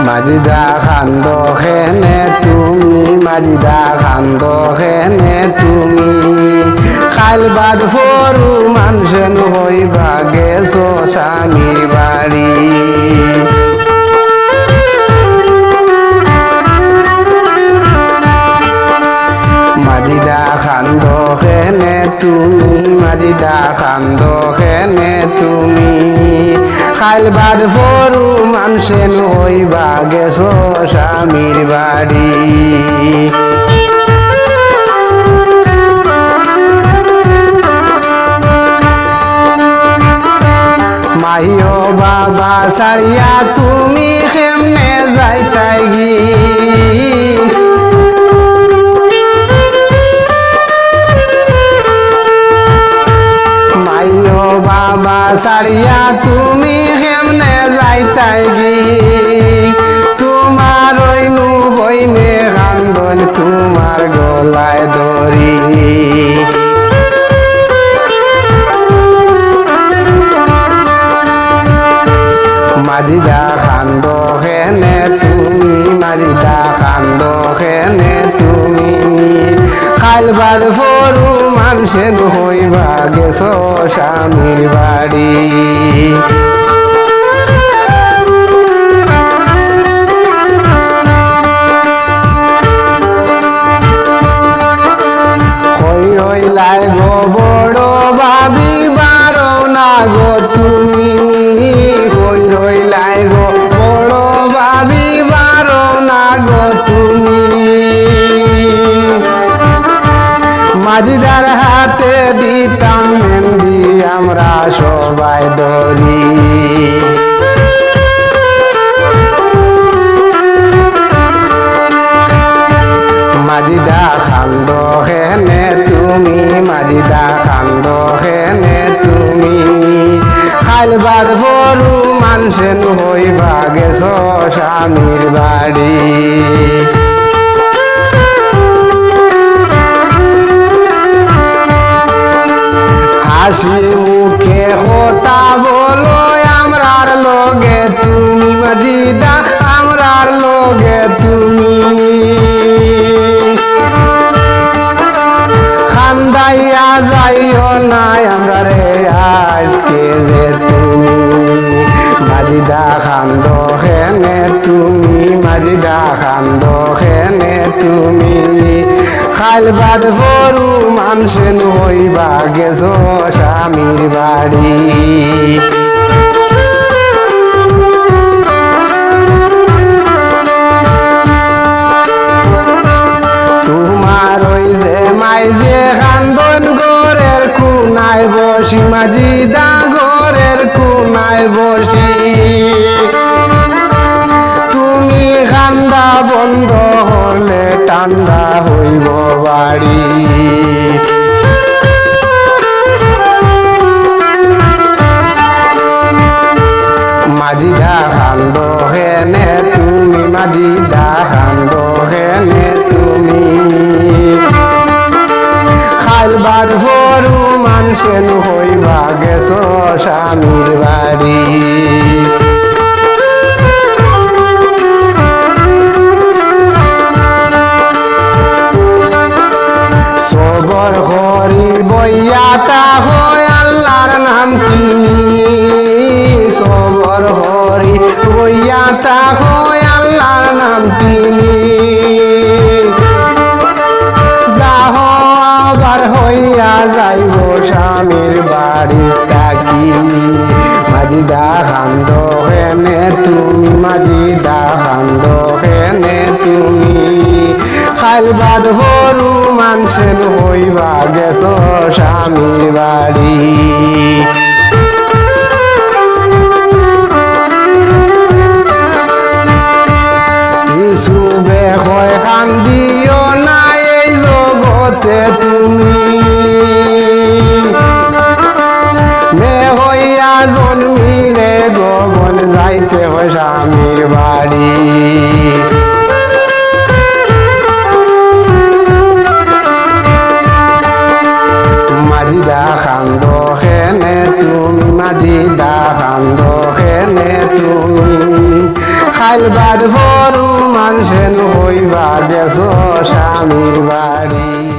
মাজিদা খান্দ খেনে তুমি মাজিদা খান্দ খেনে তুমি খাইলবাদ ফরু মানুষেন হইবা গেছো স্বামীর বাড়ি মাজিদা খান্দ খেনে তুমি মাজিদা খান্দ খেনে তুমি খাইলবাদ ফরু মানুষেন হইবা গেছো স্বামীর বাড়ি মাইও বাবা সারিয়া তুমি কেমনে যাইতাই গি মাইও বাবা সারিয়া তুমি কেমনে যাইতাই গি তোমার ওইনু বইনে কান্দন তোমার গলায় দড়ি মাজিদা খান্দ খেনে তুমি মাজিদা খান্দ খেনে তুমি খাইলবাদ ফরু মানুষেন হইবা গেছো স্বামীর বাড়ি হই হইলাই গো বড় ভাবি বারো না গো তুমি হই হইলাই গো বড় ভাবি বারো না গো তুমি মাজিদার হাতে দিতাম মেহেন্দি আমরা সবাই দড়ি মাজিদা খান্দ খেনে তুমি মাজিদা খান্দ খেনে তুমি খাইলবাদ ফরু মানুষেন হইবা গেছো স্বামীর বাড়ি হাসি মুখে কথা বলো আমরার লগে তুমি মাজিদা আমরার লগে তুমি খান্দাইয়া যাইও নাই আমরা রে আজকে যে তুমি মাজিদা খান্দ খেনে তুমি মাজিদা খান্দ খেনে তুমি খাইলবাদ ফরু মানুষেন হইবা গেছো স্বামীর বাড়ি তোমার ওই যে মাই যে কান্দন ঘরের কোনায় বসি মাজিদা ঘরের কোনায় বসি তুমি কান্দা বন্ধ হলে ঠান্ডা হইব বাড়ি মাজিদা খান্দ খেনে তুমি মাজিদা খান্দ খেনে তুমি খাইলবাদ ফরু মানুষেন হইবা গেছো স্বামীর বাড়ি সবর হরি বইয়াতা হয় আল্লাহর নাম তুমি সবর হরি বইয়াতা হয় আল্লাহর নাম তুমি যাহ আবার হইয়া যাইব স্বামীর বাড়ি থাকি মাজিদা খান্দ খেনে তুমি মাজিদা খান্দ খেনে তুমি খাইলবাদ ফরু মানুষেন হইবা গেছো স্বামীর বাড়ি ইসুবে হয় কান্দিও না এই জগতে তুমি মে হইয়া জন্মিলে গগন যাইতে হয় স্বামীর বাড়ি মাজিদা খান্দ খেনে তুমি মাজিদা খান্দ খেনে তুমি আইলবার ভরু মানুষের হইবা গেছো স্বামীর বাড়ি